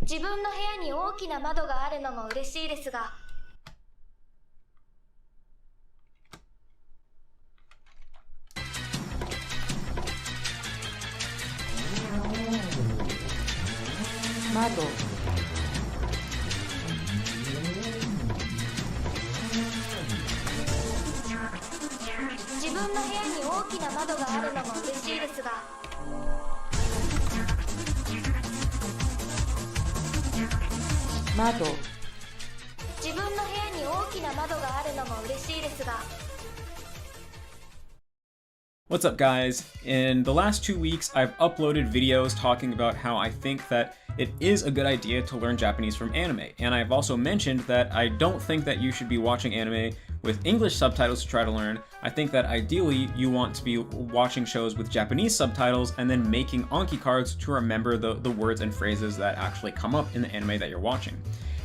自分の部屋に大きな窓があるのも嬉しいですが。窓。自分の部屋に大きな窓があるのも嬉しいですが。窓。自分の部屋に大きな窓があるのも嬉しいですが。What's up, guys? In the last 2 weeks, I've uploaded videos talking about how I think that it is a good idea to learn Japanese from anime, and I've also mentioned that I don't think that you should be watching anime with English subtitles to try to learn. I think that ideally you want to be watching shows with Japanese subtitles and then making Anki cards to remember the words and phrases that actually come up in the anime that you're watching.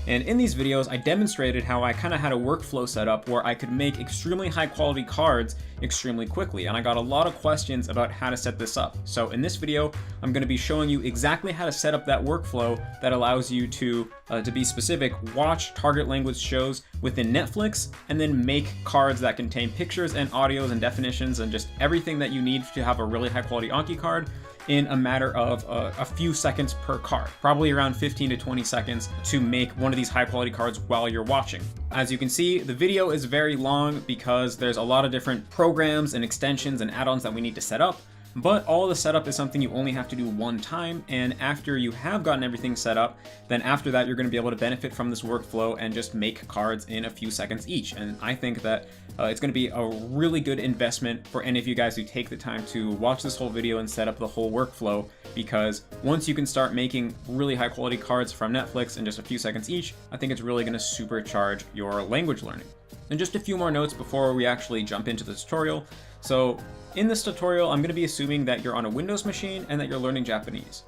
And in these videos, I demonstrated how I kind of had a workflow set up where I could make extremely high quality cards extremely quickly, and I got a lot of questions about how to set this up. So in this video, I'm going to be showing you exactly how to set up that workflow that allows you to be specific, watch target language shows within Netflix, and then make cards that contain pictures and audios and definitions and just everything that you need to have a really high quality Anki card in a matter of a few seconds per card, probably around 15 to 20 seconds to make one of these high quality cards while you're watching. As you can see, the video is very long because there's a lot of different programs and extensions and add-ons that we need to set up, but all the setup is something you only have to do one time, and after you have gotten everything set up, then after that you're going to be able to benefit from this workflow and just make cards in a few seconds each. And I think that it's going to be a really good investment for any of you guys who take the time to watch this whole video and set up the whole workflow, because once you can start making really high quality cards from Netflix in just a few seconds each, I think it's really going to supercharge your language learning. And just a few more notes before we actually jump into the tutorial. So in this tutorial, I'm going to be assuming that you're on a Windows machine and that you're learning Japanese.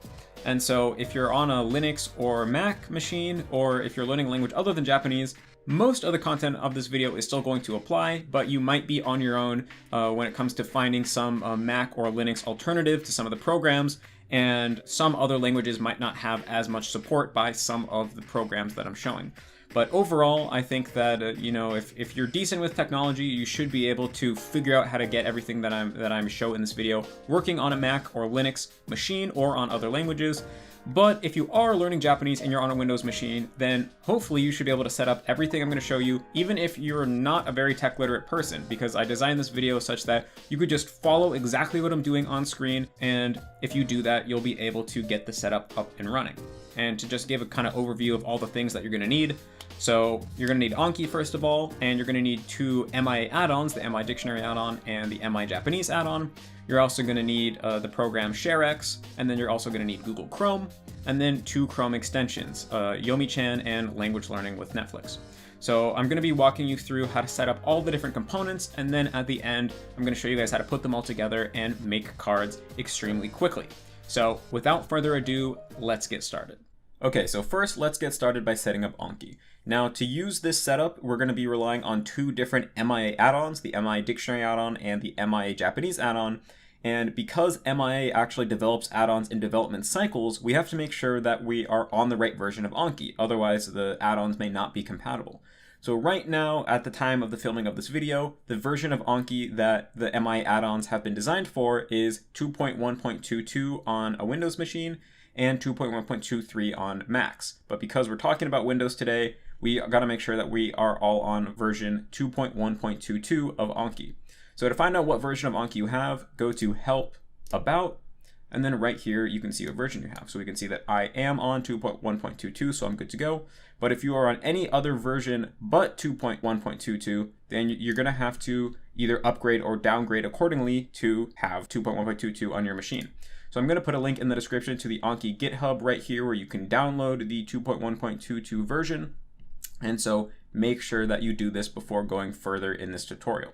And so if you're on a Linux or Mac machine, or if you're learning a language other than Japanese, most of the content of this video is still going to apply, but you might be on your own when it comes to finding some Mac or Linux alternative to some of the programs, and some other languages might not have as much support by some of the programs that I'm showing. But overall, I think that you know, if you're decent with technology, you should be able to figure out how to get everything that I'm showing in this video working on a Mac or Linux machine or on other languages. But if you are learning Japanese and you're on a Windows machine, then hopefully you should be able to set up everything I'm going to show you, even if you're not a very tech literate person, because I designed this video such that you could just follow exactly what I'm doing on screen, and if you do that, you'll be able to get the setup up and running. And to just give a kind of overview of all the things that you're going to need. So you're going to need Anki first of all, and you're going to need 2 MI add-ons, the MI Dictionary add-on and the MI Japanese add-on. You're also going to need the program ShareX, and then you're also going to need Google Chrome, and then 2 Chrome extensions, Yomi-chan and Language Learning with Netflix. So I'm going to be walking you through how to set up all the different components, and then at the end, I'm going to show you guys how to put them all together and make cards extremely quickly. So without further ado, let's get started. Okay, so first let's get started by setting up Anki. Now to use this setup, we're going to be relying on 2 different MIA add-ons, the MI Dictionary add-on and the MIA Japanese add-on. And because MIA actually develops add-ons in development cycles, we have to make sure that we are on the right version of Anki, otherwise the add-ons may not be compatible. So right now, at the time of the filming of this video, the version of Anki that the MIA add-ons have been designed for is 2.1.22 on a Windows machine and 2.1.23 on Macs. But because we're talking about Windows today, we got to make sure that we are all on version 2.1.22 of Anki. So to find out what version of Anki you have, go to Help, About, and then right here you can see what version you have. So we can see that I am on 2.1.22, so I'm good to go. But if you are on any other version but 2.1.22, then you're going to have to either upgrade or downgrade accordingly to have 2.1.22 on your machine. So I'm going to put a link in the description to the Anki GitHub right here where you can download the 2.1.22 version. And so make sure that you do this before going further in this tutorial.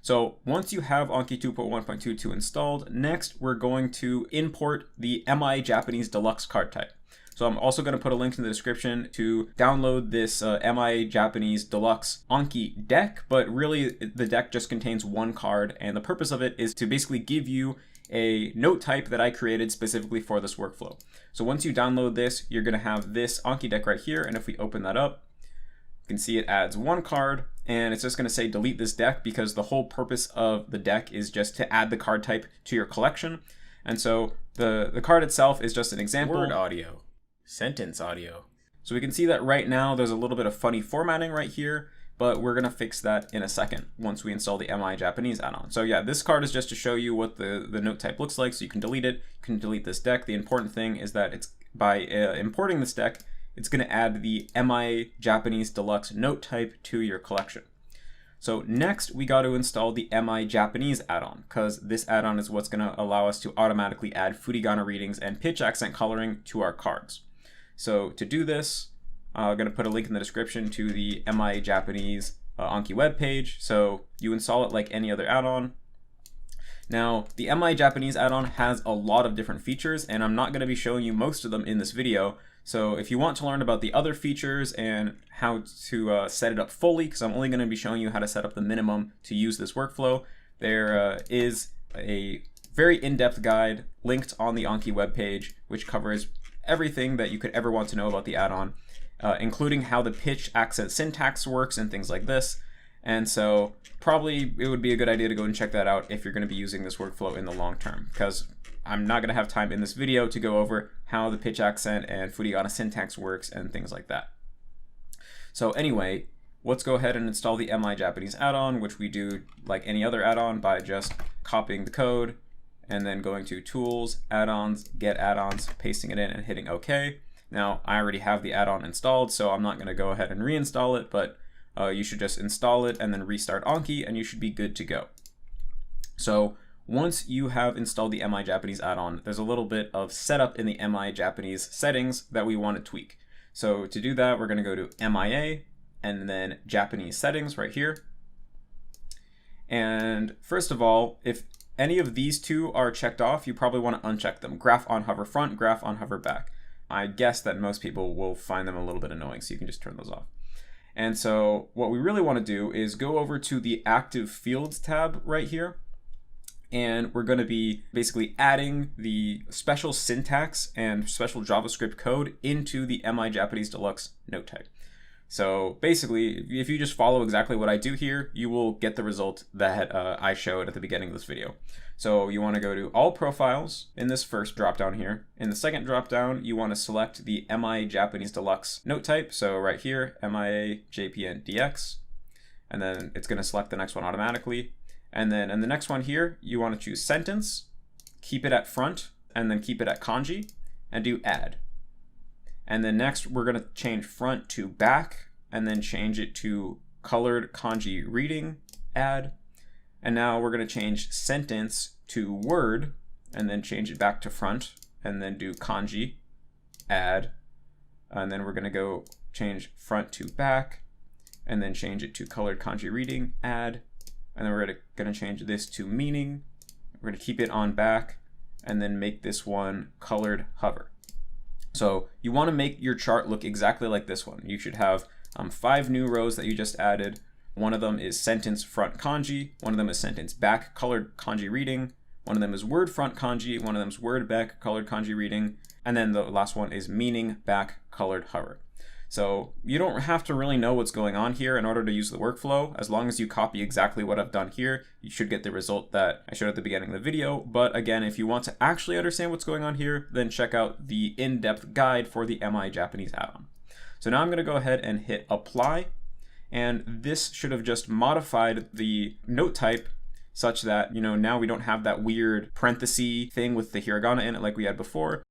So once you have Anki 2.1.22 installed, next we're going to import the MI Japanese Deluxe card type. So I'm also going to put a link in the description to download this MI Japanese Deluxe Anki deck, but really the deck just contains 1 card, and the purpose of it is to basically give you a note type that I created specifically for this workflow. So once you download this, you're going to have this Anki deck right here, and if we open that up, you can see it adds one card, and it's just going to say delete this deck because the whole purpose of the deck is just to add the card type to your collection. And so the card itself is just an example. Word audio, sentence audio. So we can see that right now there's a little bit of funny formatting right here, but we're going to fix that in a second once we install the MI Japanese add-on. So yeah, this card is just to show you what the note type looks like, so you can delete it. You can delete this deck. The important thing is that it's by importing this deck, it's going to add the MI Japanese Deluxe note type to your collection. So next we got to install the MI Japanese add-on, because this add-on is what's going to allow us to automatically add furigana readings and pitch accent coloring to our cards. So to do this, I'm going to put a link in the description to the MI Japanese Anki webpage. So you install it like any other add-on. Now, the MI Japanese add-on has a lot of different features, and I'm not going to be showing you most of them in this video. So if you want to learn about the other features and how to set it up fully, because I'm only going to be showing you how to set up the minimum to use this workflow, there is a very in-depth guide linked on the Anki webpage, which covers everything that you could ever want to know about the add-on, including how the pitch accent syntax works and things like this. And so probably it would be a good idea to go and check that out if you're going to be using this workflow in the long term, because I'm not going to have time in this video to go over how the pitch accent and furigana syntax works and things like that. So anyway, let's go ahead and install the MI Japanese add-on, which we do like any other add-on by just copying the code and then going to Tools, Add-ons, Get Add-ons, pasting it in and hitting OK. Now, I already have the add-on installed, so I'm not going to go ahead and reinstall it, but you should just install it and then restart Anki, and you should be good to go. So once you have installed the MI Japanese add-on, there's a little bit of setup in the MI Japanese settings that we want to tweak. So to do that, we're going to go to MIA and then Japanese settings right here. And first of all, if any of these two are checked off, you probably want to uncheck them. Graph on hover front, graph on hover back. I guess that most people will find them a little bit annoying, so you can just turn those off. And so what we really want to do is go over to the active fields tab right here. And we're going to be basically adding the special syntax and special JavaScript code into the MI Japanese Deluxe note type. So basically, if you just follow exactly what I do here, you will get the result that I showed at the beginning of this video. So you want to go to All Profiles in this first dropdown here. In the second dropdown, you want to select the MI Japanese Deluxe note type. So right here, MIA JPN DX. And then it's going to select the next one automatically. And then in the next one here, you want to choose Sentence, keep it at front, and then keep it at kanji, and do Add. And then next, we're going to change front to back, and then change it to colored kanji reading, add. And now we're going to change sentence to word, and then change it back to front, and then do kanji, add. And then we're going to go change front to back, and then change it to colored kanji reading, add. And then we're going to change this to meaning. We're going to keep it on back, and then make this one colored hover. So you want to make your chart look exactly like this one. You should have 5 new rows that you just added. One of them is sentence front kanji. One of them is sentence back colored kanji reading. One of them is word front kanji. One of them is word back colored kanji reading. And then the last one is meaning back colored hover. So you don't have to really know what's going on here in order to use the workflow. As long as you copy exactly what I've done here, you should get the result that I showed at the beginning of the video. But again, if you want to actually understand what's going on here, then check out the in-depth guide for the MI Japanese add-on. So now I'm going to go ahead and hit apply. And this should have just modified the note type such that, now we don't have that weird parenthesis thing with the hiragana in it like we had before.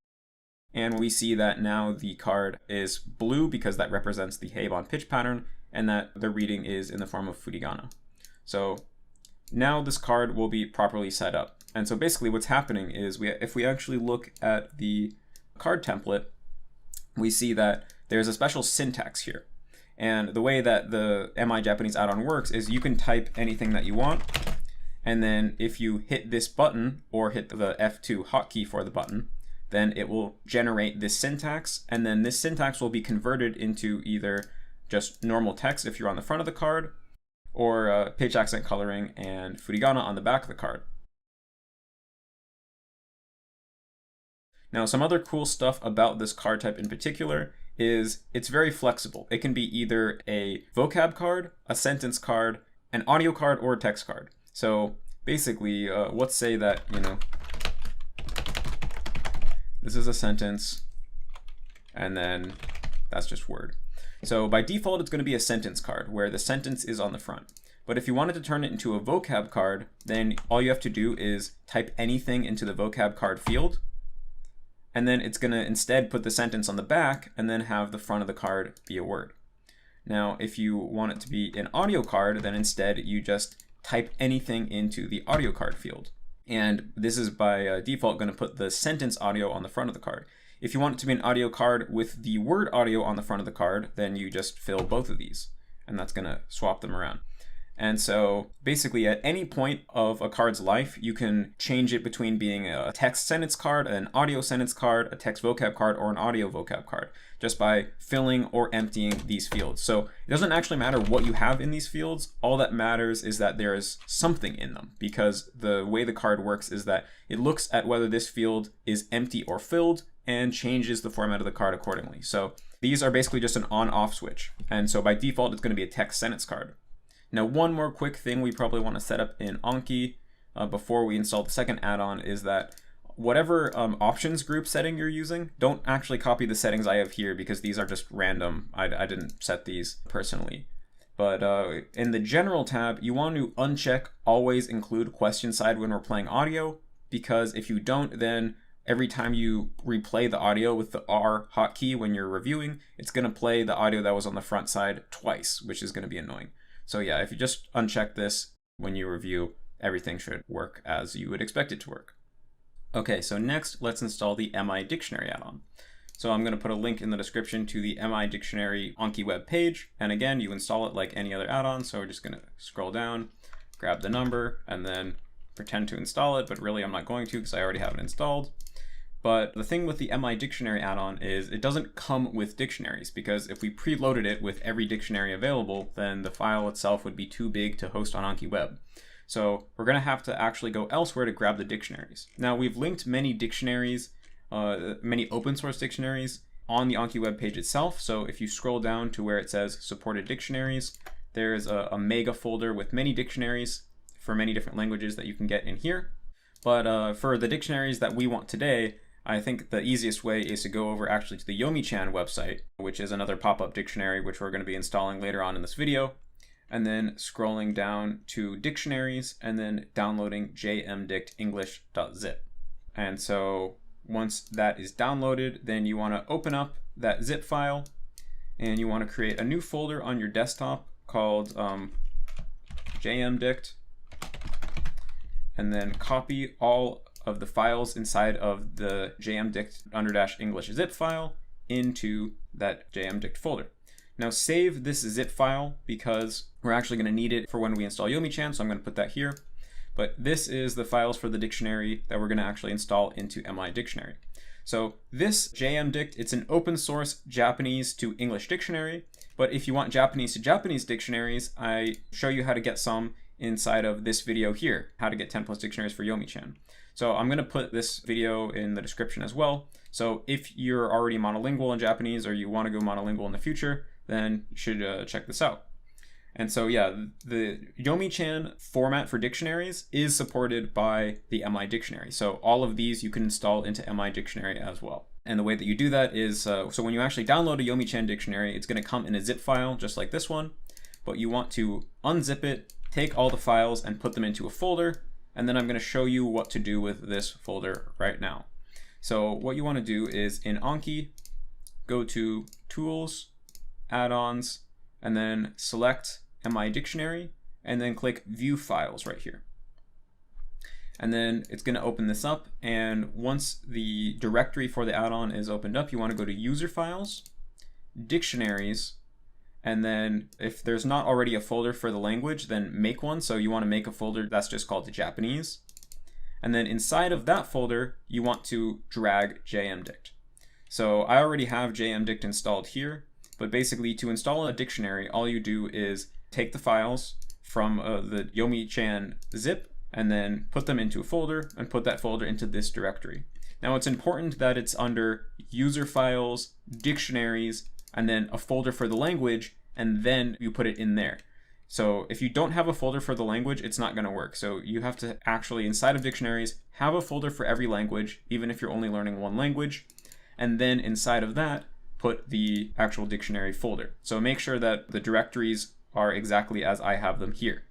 And we see that now the card is blue because that represents the Heibon pitch pattern, and that the reading is in the form of furigana. So now this card will be properly set up. And so basically what's happening is if we actually look at the card template, we see that there's a special syntax here. And the way that the MI Japanese add-on works is you can type anything that you want, and then if you hit this button or hit the F2 hotkey for the button, then it will generate this syntax, and then this syntax will be converted into either just normal text if you're on the front of the card, or pitch accent coloring and furigana on the back of the card. Now, some other cool stuff about this card type in particular is it's very flexible. It can be either a vocab card, a sentence card, an audio card, or a text card. So basically, let's say that, this is a sentence, and then that's just word. So by default, it's going to be a sentence card where the sentence is on the front. But if you wanted to turn it into a vocab card, then all you have to do is type anything into the vocab card field, and then it's going to instead put the sentence on the back and then have the front of the card be a word. Now, if you want it to be an audio card, then instead you just type anything into the audio card field. And this is by default going to put the sentence audio on the front of the card. If you want it to be an audio card with the word audio on the front of the card, then you just fill both of these, and that's going to swap them around. And so basically at any point of a card's life, you can change it between being a text sentence card, an audio sentence card, a text vocab card, or an audio vocab card, just by filling or emptying these fields. So it doesn't actually matter what you have in these fields. All that matters is that there is something in them, because the way the card works is that it looks at whether this field is empty or filled and changes the format of the card accordingly. So these are basically just an on-off switch. And so by default, it's going to be a text sentence card. Now, one more quick thing we probably want to set up in Anki before we install the second add-on is that whatever options group setting you're using, don't actually copy the settings I have here, because these are just random. I didn't set these personally. But in the general tab, you want to uncheck always include question side when we're playing audio, because if you don't, then every time you replay the audio with the R hotkey when you're reviewing, it's going to play the audio that was on the front side twice, which is going to be annoying. So yeah, if you just uncheck this when you review, everything should work as you would expect it to work. Okay, so next let's install the MI Dictionary add-on. So I'm going to put a link in the description to the MI Dictionary Anki web page. And again, you install it like any other add-on. So we're just going to scroll down, grab the number, and then pretend to install it. But really, I'm not going to because I already have it installed. But the thing with the MI Dictionary add-on is it doesn't come with dictionaries, because if we preloaded it with every dictionary available, then the file itself would be too big to host on Anki Web. So we're going to have to actually go elsewhere to grab the dictionaries. Now, we've linked many dictionaries, many open source dictionaries on the Anki web page itself. So if you scroll down to where it says supported dictionaries, there's a mega folder with many dictionaries for many different languages that you can get in here. But for the dictionaries that we want today, I think the easiest way is to go over actually to the Yomi-chan website, which is another pop-up dictionary, which we're going to be installing later on in this video, and then scrolling down to dictionaries and then downloading jmdictenglish.zip. And so once that is downloaded, then you want to open up that zip file, and you want to create a new folder on your desktop called jmdict, and then copy all of the files inside of the jmdict_english zip file into that jmdict folder. Now save this zip file, because we're actually going to need it for when we install Yomi-chan, so I'm going to put that here. But this is the files for the dictionary that we're going to actually install into MI Dictionary. So this jmdict, it's an open source Japanese to English dictionary, but if you want Japanese to Japanese dictionaries, I show you how to get some inside of this video here, how to get 10+ dictionaries for Yomi-chan. So I'm going to put this video in the description as well. So if you're already monolingual in Japanese, or you want to go monolingual in the future, then you should check this out. And so yeah, the Yomi-chan format for dictionaries is supported by the MI Dictionary. So all of these you can install into MI Dictionary as well. And the way that you do that is, so when you actually download a Yomi-chan dictionary, it's going to come in a zip file just like this one, but you want to unzip it, take all the files and put them into a folder. And then I'm going to show you what to do with this folder right now. So what you want to do is in Anki, go to Tools, Add-ons, and then select MI Dictionary, and then click View Files right here. And then it's going to open this up, and once the directory for the add-on is opened up, you want to go to User Files, Dictionaries, and then if there's not already a folder for the language, then make one. So you want to make a folder that's just called Japanese. And then inside of that folder, you want to drag jmdict. So I already have jmdict installed here, but basically to install a dictionary, all you do is take the files from the Yomi-chan zip and then put them into a folder and put that folder into this directory. Now it's important that it's under user files, dictionaries, and then a folder for the language, and then you put it in there. So if you don't have a folder for the language, it's not going to work. So you have to actually, inside of dictionaries, have a folder for every language, even if you're only learning one language. And then inside of that, put the actual dictionary folder. So make sure that the directories are exactly as I have them here.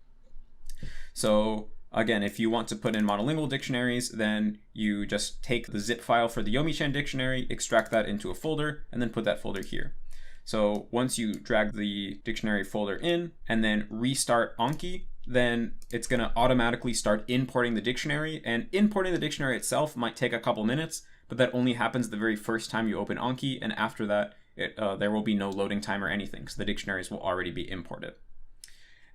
So again, if you want to put in monolingual dictionaries, then you just take the zip file for the Yomi-chan dictionary, extract that into a folder, and then put that folder here. So once you drag the dictionary folder in and then restart Anki, then it's going to automatically start importing the dictionary, and importing the dictionary itself might take a couple minutes, but that only happens the very first time you open Anki, and after that there will be no loading time or anything, so the dictionaries will already be imported.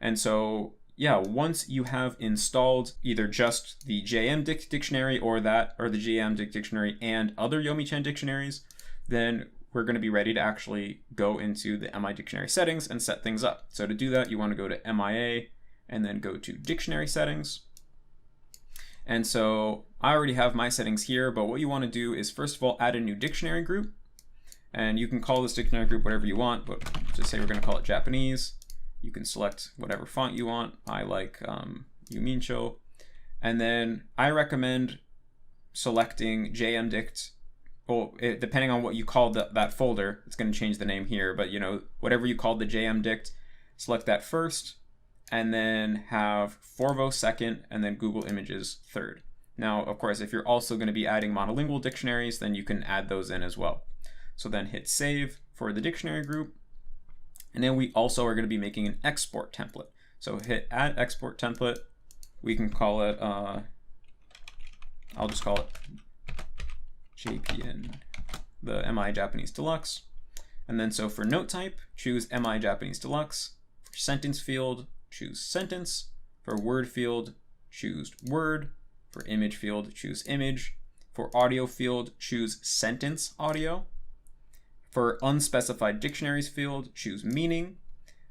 And so yeah, once you have installed either just the JM dictionary or the JM dictionary and other Yomi-chan dictionaries, then we're going to be ready to actually go into the MI dictionary settings and set things up. So to do that, you want to go to MIA and then go to dictionary settings. And so I already have my settings here, but what you want to do is first of all add a new dictionary group, and you can call this dictionary group whatever you want, but just say we're going to call it Japanese. You can select whatever font you want. I like Yumincho. And then I recommend selecting JMDict. Well, depending on what you call that folder, it's going to change the name here, but whatever you call the JMDict, select that first, and then have Forvo second, and then Google Images third. Now, of course, if you're also going to be adding monolingual dictionaries, then you can add those in as well. So then hit save for the dictionary group. And then we also are going to be making an export template. So hit add export template. We can call it, I'll just call it JPN, the MI Japanese Deluxe. And then so for note type, choose MI Japanese Deluxe. For sentence field, choose sentence. For word field, choose word. For image field, choose image. For audio field, choose sentence audio. For unspecified dictionaries field, choose meaning.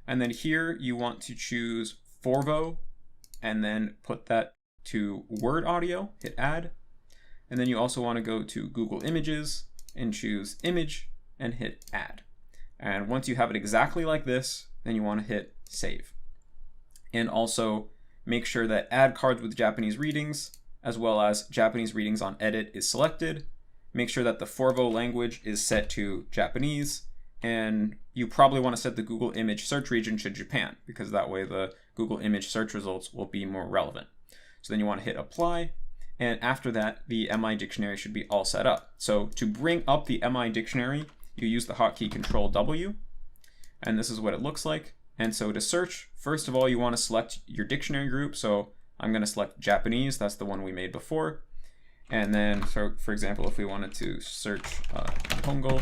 And then here you want to choose Forvo and then put that to word audio, hit add. And then you also want to go to Google Images and choose image and hit add. And once you have it exactly like this, then you want to hit save. And also make sure that add cards with Japanese readings as well as Japanese readings on edit is selected. Make sure that the Forvo language is set to Japanese, and you probably want to set the Google image search region to Japan, because that way the Google image search results will be more relevant. So then you want to hit apply, and after that the MI dictionary should be all set up. So to bring up the MI dictionary, you use the hotkey Control W, and this is what it looks like. And so to search, first of all you want to select your dictionary group. So I'm going to select Japanese, that's the one we made before. And then, for example, if we wanted to search Nihongo,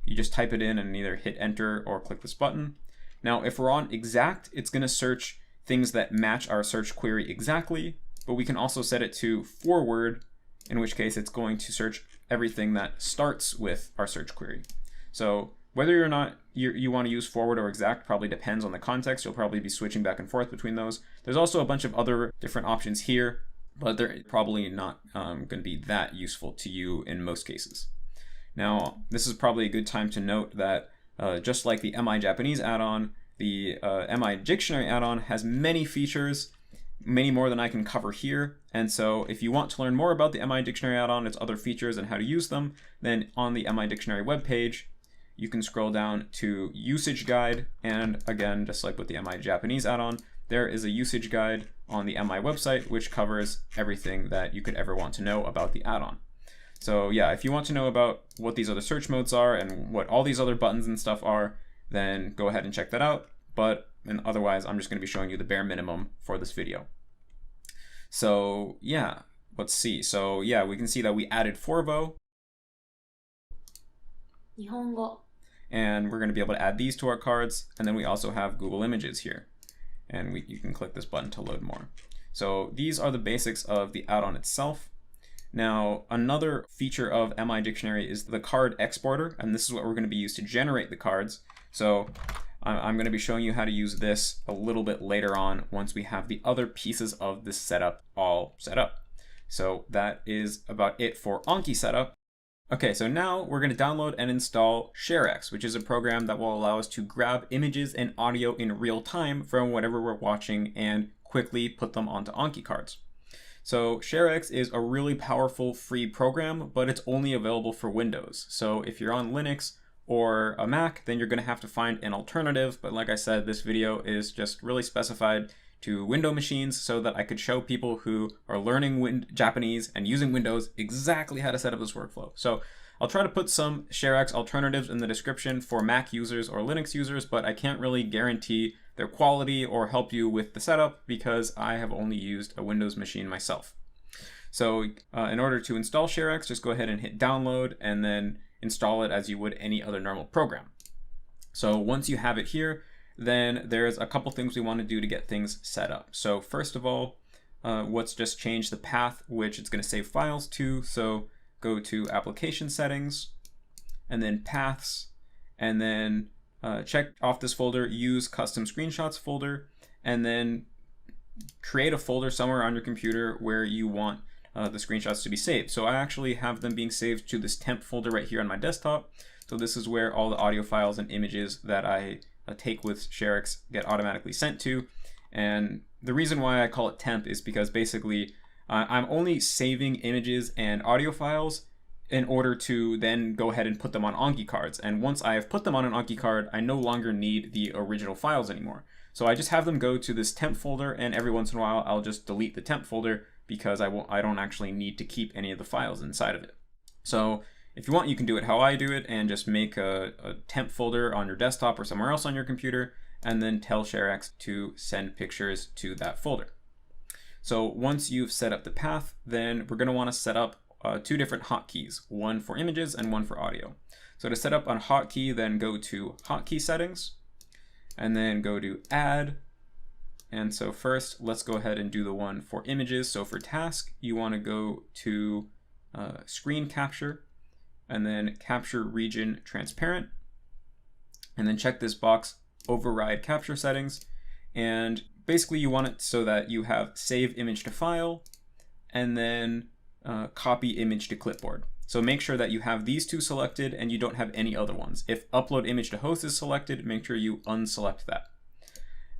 you just type it in and either hit enter or click this button. Now, if we're on exact, it's going to search things that match our search query exactly, but we can also set it to forward, in which case it's going to search everything that starts with our search query. So whether or not you want to use forward or exact probably depends on the context. You'll probably be switching back and forth between those. There's also a bunch of other different options here, but they're probably not going to be that useful to you in most cases. Now, this is probably a good time to note that just like the MI Japanese add-on, the MI Dictionary add-on has many features, many more than I can cover here. And so if you want to learn more about the MI Dictionary add-on, its other features and how to use them, then on the MI Dictionary webpage, you can scroll down to Usage Guide. And again, just like with the MI Japanese add-on, there is a usage guide on the MI website which covers everything that you could ever want to know about the add-on. So yeah, if you want to know about what these other search modes are and what all these other buttons and stuff are, then go ahead and check that out. And otherwise, I'm just going to be showing you the bare minimum for this video. So yeah, let's see. So yeah, we can see that we added Forvo. Nihongo. And we're going to be able to add these to our cards. And then we also have Google Images here. And you can click this button to load more. So these are the basics of the add-on itself. Now, another feature of MI Dictionary is the card exporter, and this is what we're going to be used to generate the cards. So I'm going to be showing you how to use this a little bit later on once we have the other pieces of this setup all set up. So that is about it for Anki setup. Okay, so now we're going to download and install ShareX, which is a program that will allow us to grab images and audio in real time from whatever we're watching and quickly put them onto Anki cards. So ShareX is a really powerful free program, but it's only available for Windows. So if you're on Linux or a Mac, then you're going to have to find an alternative. But like I said, this video is just really specified to Windows machines so that I could show people who are learning Japanese and using Windows exactly how to set up this workflow. So I'll try to put some ShareX alternatives in the description for Mac users or Linux users, but I can't really guarantee their quality or help you with the setup because I have only used a Windows machine myself. So in order to install ShareX, just go ahead and hit download and then install it as you would any other normal program. So once you have it here, then there's a couple things we want to do to get things set up. So first of all, let's just change the path which it's going to save files to. So go to application settings and then paths, and then check off this folder, use custom screenshots folder, and then create a folder somewhere on your computer where you want the screenshots to be saved. So I actually have them being saved to this temp folder right here on my desktop. So this is where all the audio files and images that I take with ShareX get automatically sent to. And the reason why I call it temp is because basically I'm only saving images and audio files in order to then go ahead and put them on Anki cards. And once I have put them on an Anki card, I no longer need the original files anymore. So I just have them go to this temp folder, and every once in a while I'll just delete the temp folder because I don't actually need to keep any of the files inside of it. So if you want, you can do it how I do it and just make a temp folder on your desktop or somewhere else on your computer, and then tell ShareX to send pictures to that folder. So once you've set up the path, then we're going to want to set up two different hotkeys, one for images and one for audio. So to set up on hotkey, then go to hotkey settings and then go to add. And so first, let's go ahead and do the one for images. So for task, you want to go to screen capture, and then capture region transparent, and then check this box, override capture settings. And basically you want it so that you have save image to file and then copy image to clipboard. So make sure that you have these two selected and you don't have any other ones. If upload image to host is selected, make sure you unselect that.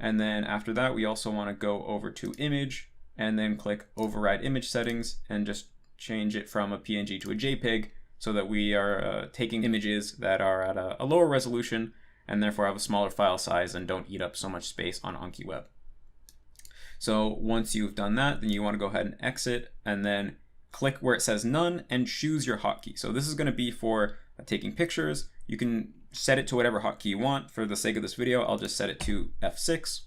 And then after that, we also want to go over to image and then click override image settings and just change it from a PNG to a JPEG, so that we are taking images that are at a lower resolution and therefore have a smaller file size and don't eat up so much space on Anki Web. So once you've done that, then you want to go ahead and exit and then click where it says none and choose your hotkey. So this is going to be for taking pictures. You can set it to whatever hotkey you want. For the sake of this video, I'll just set it to F6.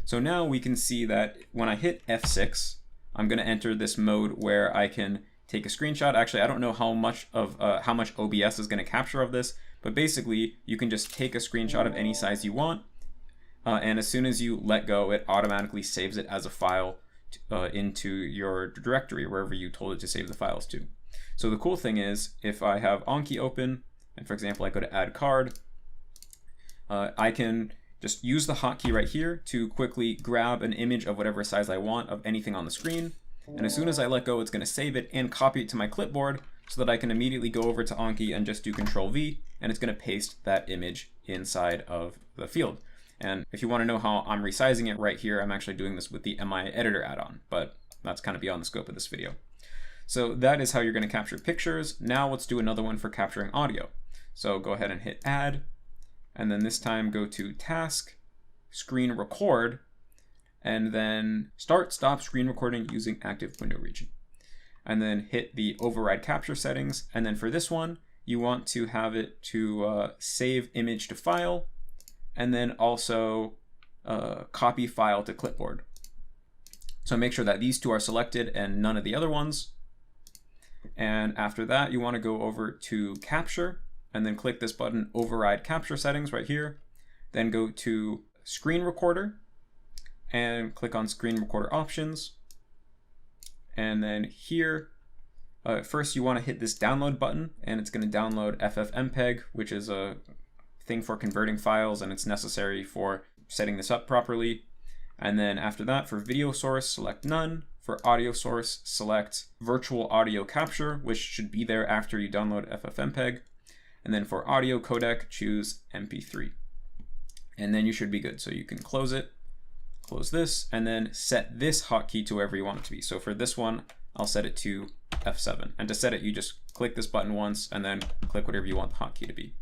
So now we can see that when I hit F6, I'm going to enter this mode where I can take a screenshot. Actually, I don't know how much OBS is going to capture of this, but basically you can just take a screenshot of any size you want, and as soon as you let go, it automatically saves it as a file into your directory, wherever you told it to save the files to. So the cool thing is, if I have Anki open, and for example I go to add card, I can just use the hotkey right here to quickly grab an image of whatever size I want of anything on the screen. And as soon as I let go, it's going to save it and copy it to my clipboard so that I can immediately go over to Anki and just do Control V, and it's going to paste that image inside of the field. And if you want to know how I'm resizing it right here, I'm actually doing this with the MI Editor add-on, but that's kind of beyond the scope of this video. So that is how you're going to capture pictures. Now let's do another one for capturing audio. So go ahead and hit add, and then this time go to task, screen record, and then stop screen recording using active window region. And then hit the override capture settings. And then for this one, you want to have it to save image to file, and then also copy file to clipboard. So make sure that these two are selected and none of the other ones. And after that, you want to go over to capture and then click this button, override capture settings right here. Then go to screen recorder and click on screen recorder options. And then here, first you want to hit this download button, and it's going to download FFmpeg, which is a thing for converting files, and it's necessary for setting this up properly. And then after that, for video source, select none. For audio source, select virtual audio capture, which should be there after you download FFmpeg. And then for audio codec, choose MP3. And then you should be good. So you can close it, close this, and then set this hotkey to wherever you want it to be. So for this one, I'll set it to F7. And to set it, you just click this button once and then click whatever you want the hotkey to be.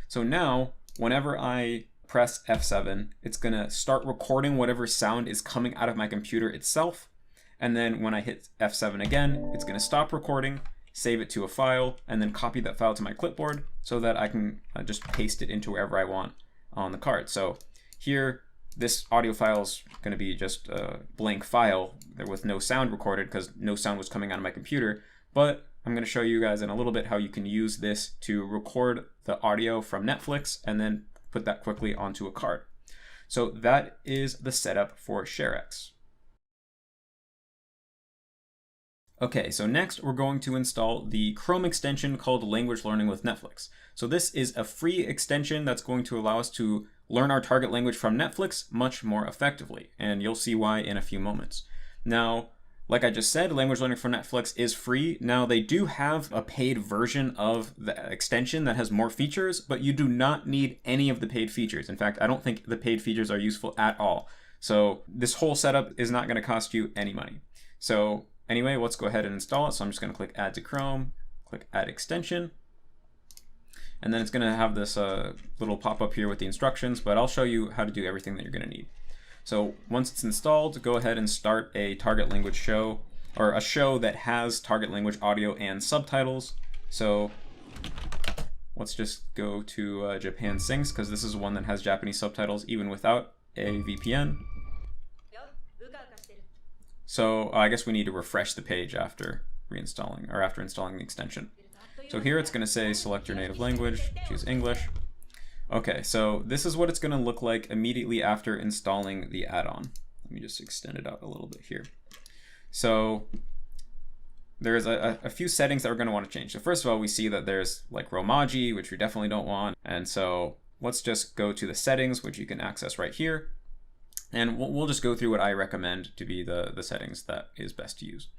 So now, whenever I press F7, it's gonna start recording whatever sound is coming out of my computer itself. And then when I hit F7 again, it's gonna stop recording, save it to a file, and then copy that file to my clipboard so that I can just paste it into wherever I want on the card. So here, this audio file is going to be just a blank file with no sound recorded because no sound was coming out of my computer. But I'm going to show you guys in a little bit how you can use this to record the audio from Netflix and then put that quickly onto a card. So that is the setup for ShareX. Okay, so next we're going to install the Chrome extension called Language Learning with Netflix. So this is a free extension that's going to allow us to learn our target language from Netflix much more effectively, and you'll see why in a few moments. Now, like I just said, Language Learning from Netflix is free. Now, they do have a paid version of the extension that has more features, but you do not need any of the paid features. In fact, I don't think the paid features are useful at all. So this whole setup is not going to cost you any money. So anyway, let's go ahead and install it. So I'm just going to click Add to Chrome, click Add Extension. And then it's going to have this little pop-up here with the instructions, but I'll show you how to do everything that you're going to need. So once it's installed, go ahead and start a target language show, or a show that has target language audio and subtitles. So let's just go to Japan Sings, because this is one that has Japanese subtitles even without a VPN. So I guess we need to refresh the page after reinstalling, or after installing the extension. So here it's going to say select your native language, choose English. Okay, so this is what it's going to look like immediately after installing the add-on. Let me just extend it out a little bit here. So there's a few settings that we're going to want to change. So first of all, we see that there's like Romaji, which we definitely don't want. And so let's just go to the settings, which you can access right here. And we'll just go through what I recommend to be the settings that is best to use.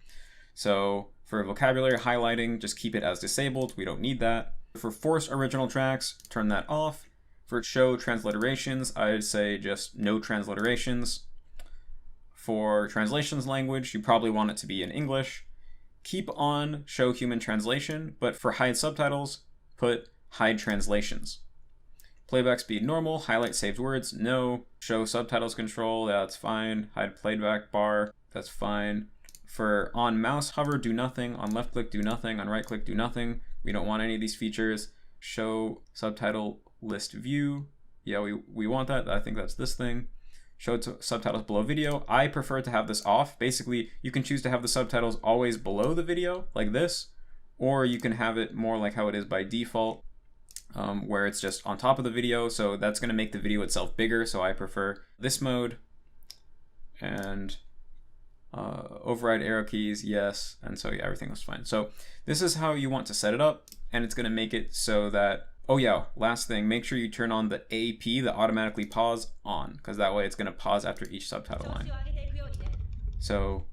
So for vocabulary highlighting, just keep it as disabled. We don't need that. For forced original tracks, turn that off. For show transliterations, I'd say just no transliterations. For translations language, you probably want it to be in English. Keep on show human translation, but for hide subtitles, put hide translations. Playback speed normal, highlight saved words, no. Show subtitles control, that's fine. Hide playback bar, that's fine. For on mouse hover, do nothing. On left click, do nothing. On right click, do nothing. We don't want any of these features. Show subtitle list view. Yeah, we want that. I think that's this thing. Show subtitles below video. I prefer to have this off. Basically, you can choose to have the subtitles always below the video, like this, or you can have it more like how it is by default, where it's just on top of the video. So that's going to make the video itself bigger. So I prefer this mode. And override arrow keys, yes. And so yeah, everything was fine. So this is how you want to set it up, and it's going to make it so that, oh yeah, last thing, make sure you turn on the AP, the automatically pause, on, because that way it's going to pause after each subtitle line. So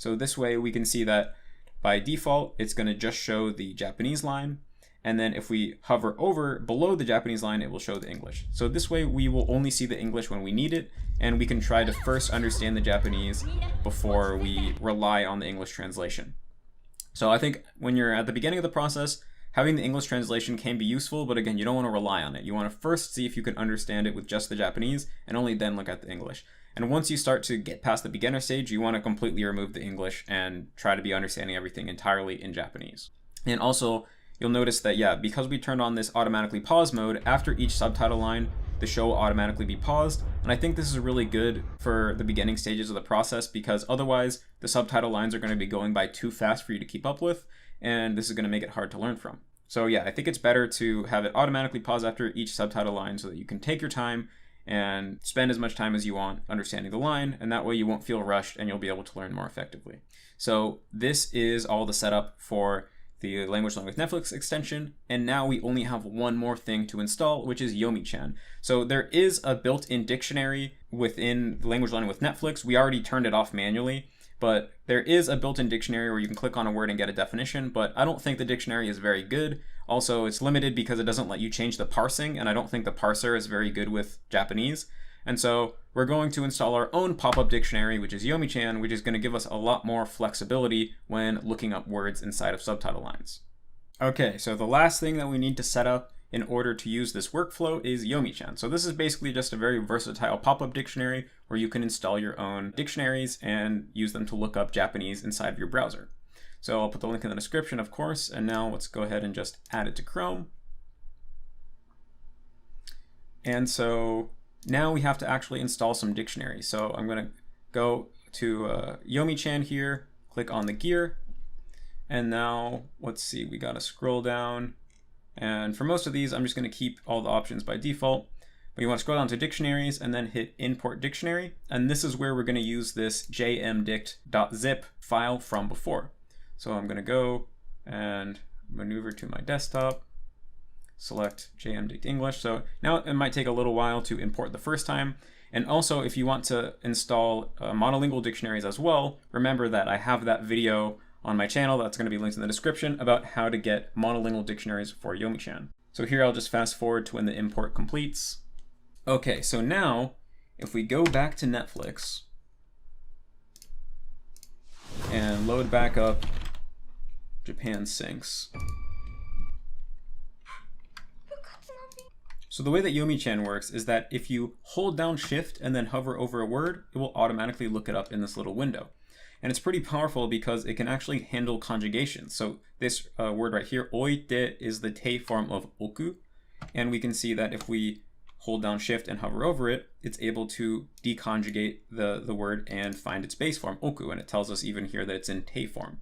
this way we can see that by default, it's going to just show the Japanese line. And then if we hover over below the Japanese line, it will show the English. So this way we will only see the English when we need it, and we can try to first understand the Japanese before we rely on the English translation. So I think when you're at the beginning of the process, having the English translation can be useful, but again, you don't want to rely on it. You want to first see if you can understand it with just the Japanese, and only then look at the English. And once you start to get past the beginner stage, you want to completely remove the English and try to be understanding everything entirely in Japanese. And also, you'll notice that, yeah, because we turned on this automatically pause mode, after each subtitle line, the show will automatically be paused. And I think this is really good for the beginning stages of the process, because otherwise the subtitle lines are going to be going by too fast for you to keep up with, and this is going to make it hard to learn from. So yeah, I think it's better to have it automatically pause after each subtitle line so that you can take your time and spend as much time as you want understanding the line, and that way you won't feel rushed and you'll be able to learn more effectively. So this is all the setup for the Language Learning with Netflix extension, and now we only have one more thing to install, which is Yomi-chan. So there is a built-in dictionary within the language learning with Netflix, we already turned it off manually, but there is a built-in dictionary where you can click on a word and get a definition, but I don't think the dictionary is very good. Also, it's limited because it doesn't let you change the parsing, and I don't think the parser is very good with Japanese. And so we're going to install our own pop-up dictionary, which is Yomi-chan, which is going to give us a lot more flexibility when looking up words inside of subtitle lines. Okay, so the last thing that we need to set up in order to use this workflow is Yomi-chan. So this is basically just a very versatile pop-up dictionary where you can install your own dictionaries and use them to look up Japanese inside of your browser. So I'll put the link in the description, of course, and now let's go ahead and just add it to Chrome. And so now we have to actually install some dictionaries. So I'm going to go to Yomi-chan here, click on the gear, and now let's see, we got to scroll down. And for most of these, I'm just going to keep all the options by default. But you want to scroll down to dictionaries and then hit import dictionary. And this is where we're going to use this jmdict.zip file from before. So I'm going to go and maneuver to my desktop, select jmdict English. So now it might take a little while to import the first time. And also, if you want to install monolingual dictionaries as well, remember that I have that video on my channel that's going to be linked in the description about how to get monolingual dictionaries for Yomi-chan. So here I'll just fast forward to when the import completes. Okay, so now if we go back to Netflix and load back up Japan Sinks. So the way that Yomi-chan works is that if you hold down Shift and then hover over a word, it will automatically look it up in this little window. And it's pretty powerful because it can actually handle conjugations. So this word right here, oite, is the te form of oku. And we can see that if we hold down Shift and hover over it, it's able to deconjugate the word and find its base form, oku. And it tells us even here that it's in te form.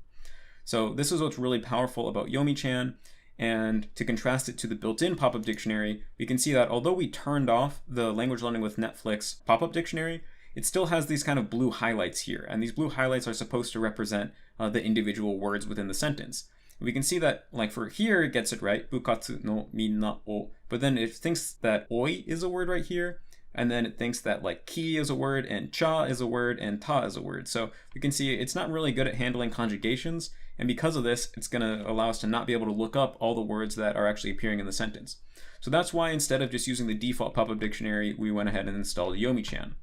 So this is what's really powerful about Yomi-chan. And to contrast it to the built-in pop-up dictionary, we can see that although we turned off the language learning with Netflix pop-up dictionary, it still has these kind of blue highlights here. And these blue highlights are supposed to represent the individual words within the sentence. We can see that, like for here, it gets it right, bukatsu no minna o, but then it thinks that oi is a word right here, and then it thinks that like ki is a word, and cha is a word, and ta is a word. So we can see it's not really good at handling conjugations, and because of this, it's going to allow us to not be able to look up all the words that are actually appearing in the sentence. So that's why instead of just using the default pop-up dictionary, we went ahead and installed Yomi-chan.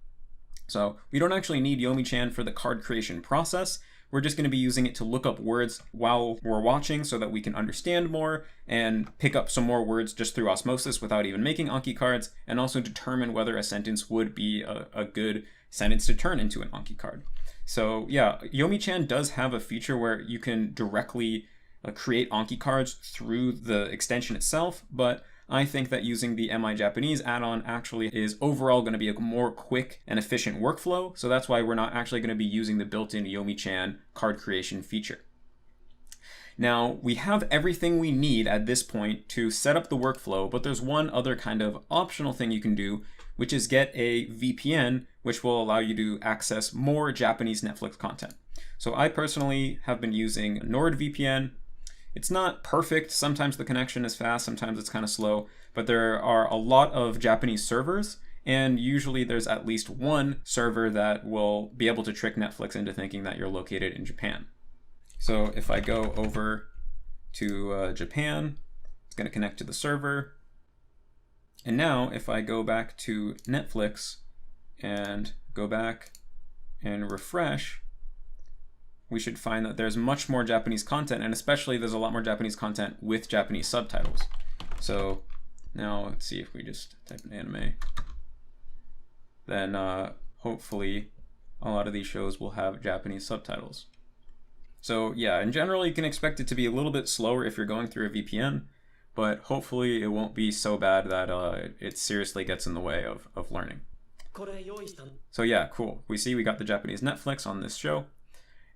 So we don't actually need Yomi-chan for the card creation process. We're just going to be using it to look up words while we're watching so that we can understand more and pick up some more words just through osmosis without even making Anki cards, and also determine whether a sentence would be a good sentence to turn into an Anki card. So yeah, Yomi-chan does have a feature where you can directly create Anki cards through the extension itself, but I think that using the MI Japanese add-on actually is overall going to be a more quick and efficient workflow. So that's why we're not actually going to be using the built-in Yomi-chan card creation feature. Now, we have everything we need at this point to set up the workflow, but there's one other kind of optional thing you can do, which is get a VPN, which will allow you to access more Japanese Netflix content. So I personally have been using NordVPN. It's not perfect. Sometimes the connection is fast, sometimes it's kind of slow, but there are a lot of Japanese servers, and usually there's at least one server that will be able to trick Netflix into thinking that you're located in Japan. So if I go over to Japan, it's going to connect to the server. And now if I go back to Netflix and go back and refresh, we should find that there's much more Japanese content, and especially there's a lot more Japanese content with Japanese subtitles. So now let's see if we just type in anime. Then hopefully a lot of these shows will have Japanese subtitles. So yeah, in general, you can expect it to be a little bit slower if you're going through a VPN, but hopefully it won't be so bad that it seriously gets in the way of learning. So yeah, cool. We see we got the Japanese Netflix on this show.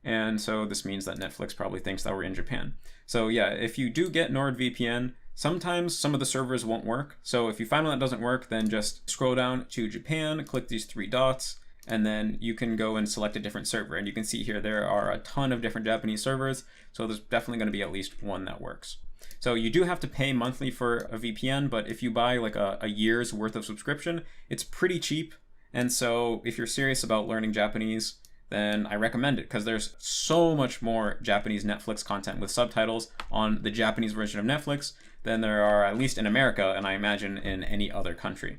And so this means that Netflix probably thinks that we're in Japan. So yeah, if you do get NordVPN, sometimes some of the servers won't work. So if you find one that doesn't work, then just scroll down to Japan, click these three dots, and then you can go and select a different server. And you can see here there are a ton of different Japanese servers, so there's definitely going to be at least one that works. So you do have to pay monthly for a VPN, but if you buy like a year's worth of subscription, it's pretty cheap. And so if you're serious about learning Japanese, then I recommend it, because there's so much more Japanese Netflix content with subtitles on the Japanese version of Netflix than there are, at least in America, and I imagine in any other country.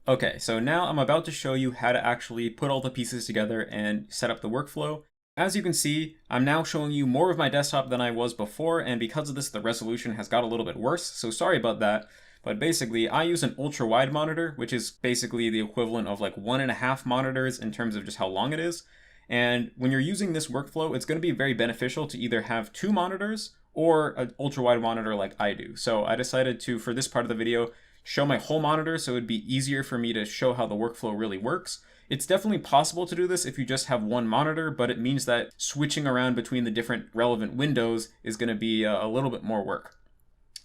Okay, so now I'm about to show you how to actually put all the pieces together and set up the workflow. As you can see, I'm now showing you more of my desktop than I was before, and because of this, the resolution has got a little bit worse, so sorry about that. But basically, I use an ultra-wide monitor, which is basically the equivalent of like 1.5 monitors in terms of just how long it is. And when you're using this workflow, it's going to be very beneficial to either have 2 monitors or an ultra-wide monitor like I do. So I decided to, for this part of the video, show my whole monitor so it would be easier for me to show how the workflow really works. It's definitely possible to do this if you just have one monitor, but it means that switching around between the different relevant windows is going to be a little bit more work.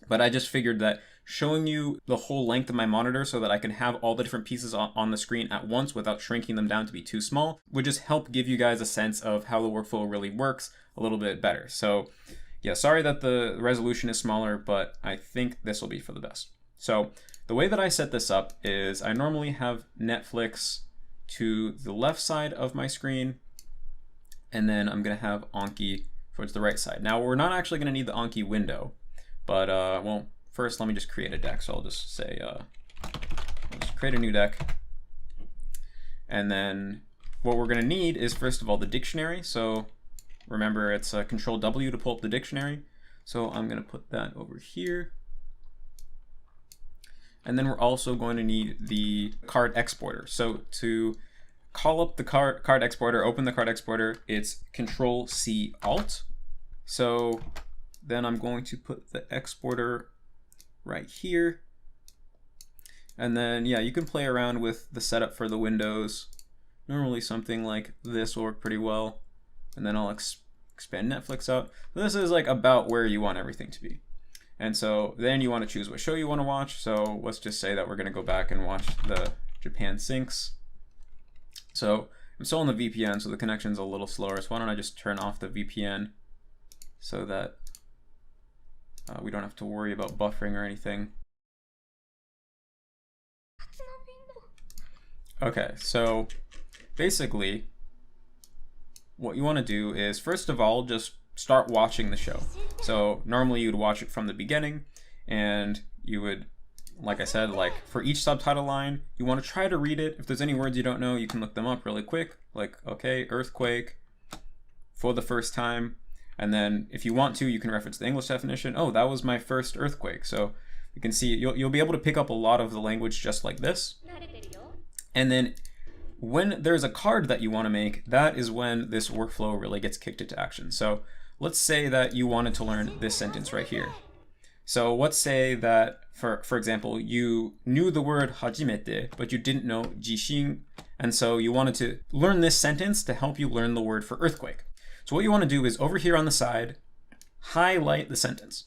But I just figured that showing you the whole length of my monitor so that I can have all the different pieces on the screen at once without shrinking them down to be too small would just help give you guys a sense of how the workflow really works a little bit better. So yeah, sorry that the resolution is smaller, but I think this will be for the best. So the way that I set this up is I normally have Netflix to the left side of my screen, and then I'm going to have Anki towards the right side. Now we're not actually going to need the Anki window, but well, first let me just create a deck. So I'll just say, I'll just create a new deck. And then what we're going to need is, first of all, the dictionary. So remember, it's Control W to pull up the dictionary. So I'm going to put that over here. And then we're also going to need the card exporter. So to call up the card exporter, open the card exporter, it's Control C Alt. So then I'm going to put the exporter right here. And then, yeah, you can play around with the setup for the windows. Normally something like this will work pretty well. And then I'll expand Netflix out. This is like about where you want everything to be. And so then you want to choose what show you want to watch. So let's just say that we're going to go back and watch the Japan Syncs. So I'm still on the VPN, so the connection's a little slower. So why don't I just turn off the VPN so that we don't have to worry about buffering or anything. Okay, so basically what you want to do is, first of all, just start watching the show. So normally you'd watch it from the beginning, and you would, like I said, like for each subtitle line, you want to try to read it. If there's any words you don't know, you can look them up really quick, like, okay, earthquake, for the first time. And then if you want to, you can reference the English definition. Oh, that was my first earthquake. So you can see, you'll be able to pick up a lot of the language just like this. And then when there's a card that you want to make, that is when this workflow really gets kicked into action. So let's say that you wanted to learn this sentence right here. So let's say that, for example, you knew the word hajimete, but you didn't know jishin, and so you wanted to learn this sentence to help you learn the word for earthquake. So what you want to do is, over here on the side, highlight the sentence.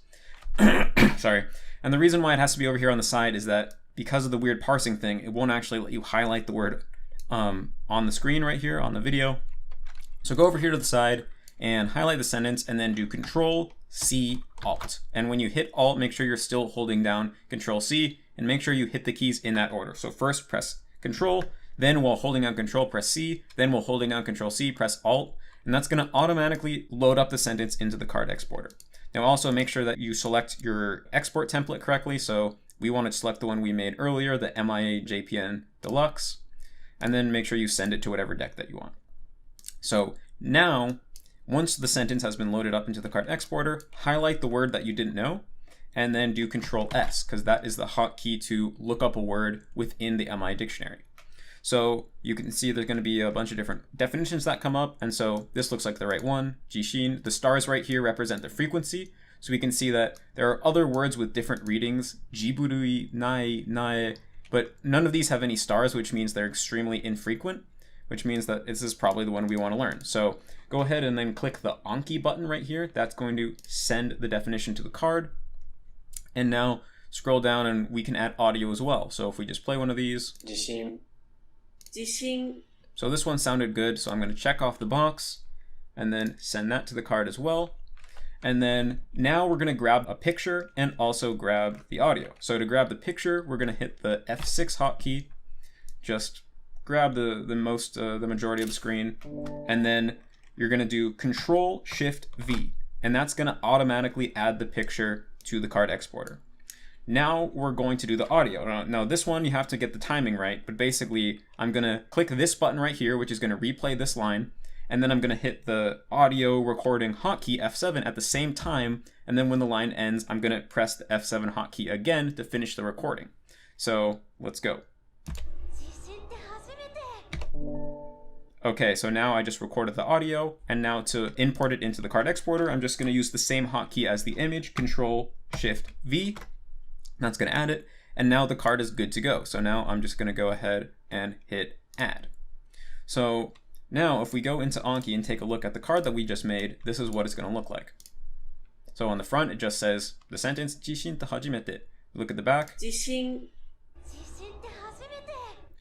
Sorry. And the reason why it has to be over here on the side is that because of the weird parsing thing, it won't actually let you highlight the word on the screen right here on the video. So go over here to the side and highlight the sentence, and then do Control C Alt. And when you hit Alt, make sure you're still holding down Control C, and make sure you hit the keys in that order. So first press Control, then while holding down Control, press C, then while holding down Control C, press Alt, and that's going to automatically load up the sentence into the card exporter. Now also make sure that you select your export template correctly. So we want to select the one we made earlier, the MIA JPN Deluxe, and then make sure you send it to whatever deck that you want. So now, once the sentence has been loaded up into the card exporter, highlight the word that you didn't know, and then do Control S, because that is the hotkey to look up a word within the MI dictionary. So you can see there's going to be a bunch of different definitions that come up, and so this looks like the right one, jishin. The stars right here represent the frequency, so we can see that there are other words with different readings, jiburui, nae, but none of these have any stars, which means they're extremely infrequent, which means that this is probably the one we want to learn. So go ahead and then click the Anki button right here. That's going to send the definition to the card. And now scroll down and we can add audio as well. So if we just play one of these. Jishin. So this one sounded good, so I'm going to check off the box and then send that to the card as well. And then now we're going to grab a picture and also grab the audio. So to grab the picture, we're going to hit the F6 hotkey, just grab the majority of the screen, and then you're gonna do Control-Shift-V, and that's gonna automatically add the picture to the card exporter. Now we're going to do the audio. Now this one you have to get the timing right, but basically I'm gonna click this button right here, which is gonna replay this line, and then I'm gonna hit the audio recording hotkey F7 at the same time, and then when the line ends, I'm gonna press the F7 hotkey again to finish the recording. So let's go. Okay, so now I just recorded the audio, and now to import it into the card exporter, I'm just gonna use the same hotkey as the image, Control-Shift-V. That's gonna add it, and now the card is good to go. So now I'm just gonna go ahead and hit add. So now if we go into Anki and take a look at the card that we just made, this is what it's gonna look like. So on the front, it just says the sentence, Jishin to hajimete. Look at the back.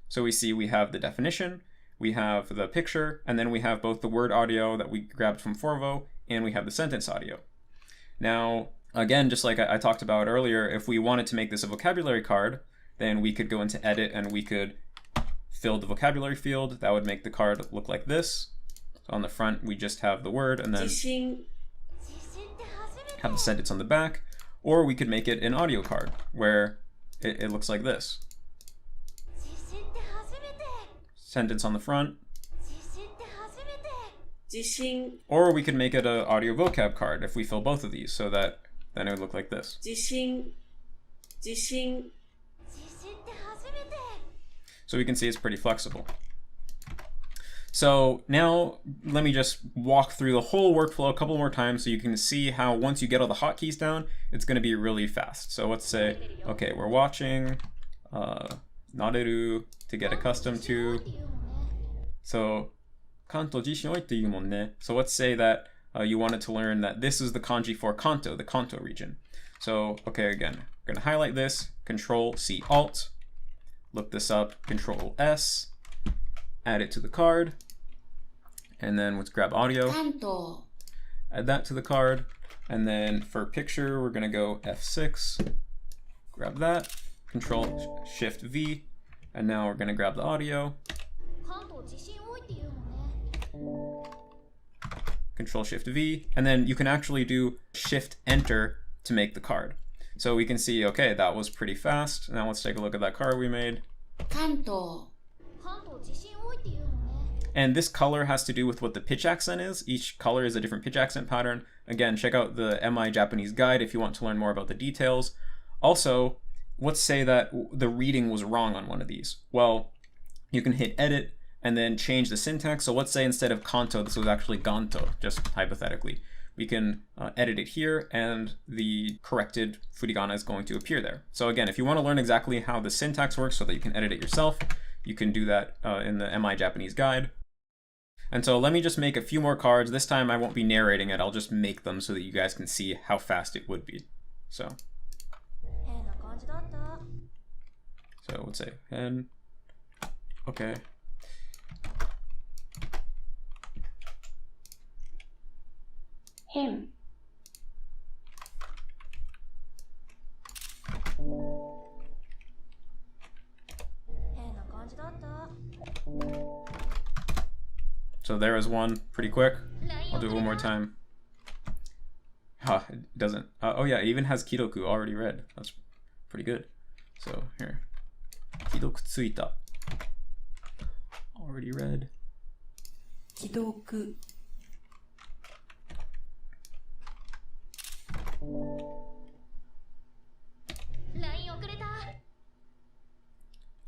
So we see we have the definition, we have the picture, and then we have both the word audio that we grabbed from Forvo, and we have the sentence audio. Now, again, just like I talked about earlier, if we wanted to make this a vocabulary card, then we could go into edit and we could fill the vocabulary field. That would make the card look like this. So on the front, we just have the word and then have the sentence on the back. Or we could make it an audio card where it looks like this. Sentence on the front. Or we could make it an audio vocab card if we fill both of these, so that then it would look like this. So we can see it's pretty flexible. So now let me just walk through the whole workflow a couple more times so you can see how once you get all the hotkeys down, it's going to be really fast. So let's say, okay, we're watching nareru to get accustomed to. So kanto jishin oiって言うもんね. So let's say that you wanted to learn that this is the kanji for Kanto, the Kanto region. So, okay, again, I'm going to highlight this, Control-C Alt, look this up, Control-S, add it to the card, and then let's grab audio, Kanto. Add that to the card, and then for picture, we're going to go F6, grab that, Control-Shift-V, and now we're going to grab the audio, Control-Shift-V, and then you can actually do Shift-Enter to make the card. So we can see, okay, that was pretty fast. Now let's take a look at that card we made. Kanto. And this color has to do with what the pitch accent is. Each color is a different pitch accent pattern. Again, check out the MI Japanese guide if you want to learn more about the details. Also, let's say that the reading was wrong on one of these. Well, you can hit edit and then change the syntax. So let's say instead of kanto, this was actually ganto, just hypothetically. We can edit it here and the corrected furigana is going to appear there. So again, if you want to learn exactly how the syntax works so that you can edit it yourself, you can do that in the MI Japanese guide. And so let me just make a few more cards. This time I won't be narrating it, I'll just make them so that you guys can see how fast it would be. So let's say pen. Okay. Him. So there is one, pretty quick. I'll do it one more time. It doesn't. Oh yeah, it even has kidoku already read. That's pretty good. So here, kidoku tsuita. Already read. Kidoku.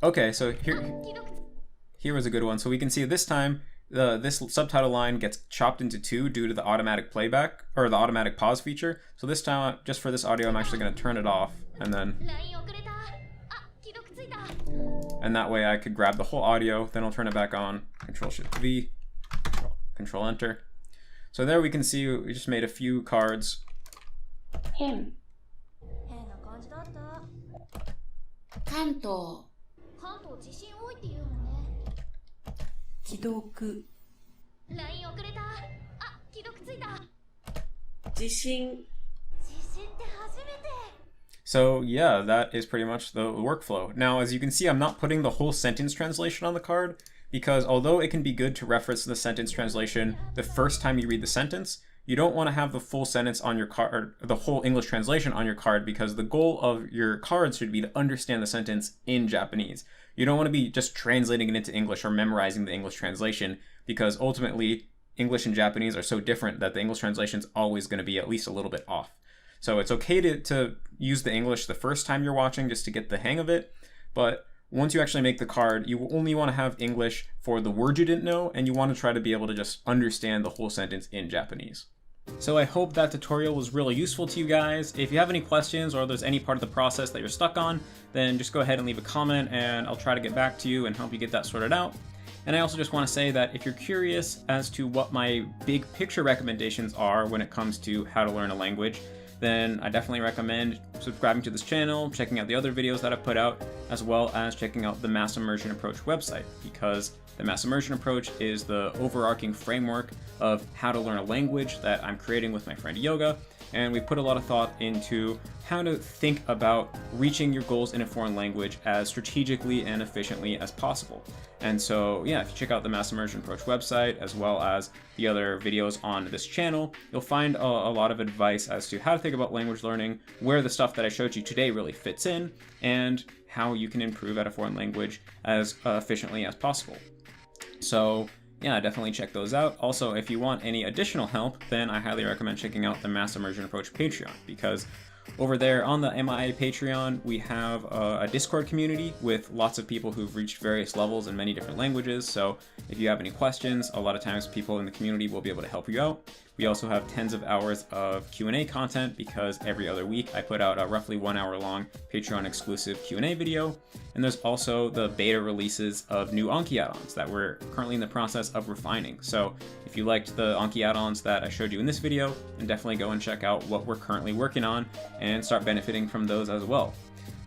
Okay, so here was a good one. So we can see this time this subtitle line gets chopped into two due to the automatic playback or the automatic pause feature. So this time, just for this audio, I'm actually going to turn it off, and that way I could grab the whole audio, then I'll turn it back on, Control-Shift-V, Control-Enter. So there we can see we just made a few cards. Him. Kanto. Kidoku. Jishin. So yeah, that is pretty much the workflow. Now, as you can see, I'm not putting the whole sentence translation on the card because although it can be good to reference the sentence translation the first time you read the sentence, you don't want to have the full sentence on your card, the whole English translation on your card, because the goal of your cards should be to understand the sentence in Japanese. You don't want to be just translating it into English or memorizing the English translation, because ultimately English and Japanese are so different that the English translation is always going to be at least a little bit off. So it's okay to use the English the first time you're watching just to get the hang of it, but once you actually make the card, you only want to have English for the word you didn't know, and you want to try to be able to just understand the whole sentence in Japanese. So I hope that tutorial was really useful to you guys. If you have any questions or there's any part of the process that you're stuck on, then just go ahead and leave a comment and I'll try to get back to you and help you get that sorted out. And I also just want to say that if you're curious as to what my big picture recommendations are when it comes to how to learn a language, then I definitely recommend subscribing to this channel, checking out the other videos that I've put out, as well as checking out the Mass Immersion Approach website, because the Mass Immersion Approach is the overarching framework of how to learn a language that I'm creating with my friend Yoga, and we put a lot of thought into how to think about reaching your goals in a foreign language as strategically and efficiently as possible. And so, yeah, if you check out the Mass Immersion Approach website, as well as the other videos on this channel, you'll find a lot of advice as to how to think about language learning, where the stuff that I showed you today really fits in, and how you can improve at a foreign language as efficiently as possible. So yeah, definitely check those out. Also, if you want any additional help, then I highly recommend checking out the Mass Immersion Approach Patreon, because over there on the MIA Patreon, we have a Discord community with lots of people who've reached various levels in many different languages. So if you have any questions, a lot of times people in the community will be able to help you out. We also have tens of hours of Q&A content, because every other week I put out a roughly 1 hour long Patreon exclusive Q&A video. And there's also the beta releases of new Anki add-ons that we're currently in the process of refining. So if you liked the Anki add-ons that I showed you in this video, then definitely go and check out what we're currently working on and start benefiting from those as well.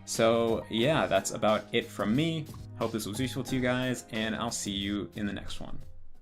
So yeah, that's about it from me. Hope this was useful to you guys, and I'll see you in the next one.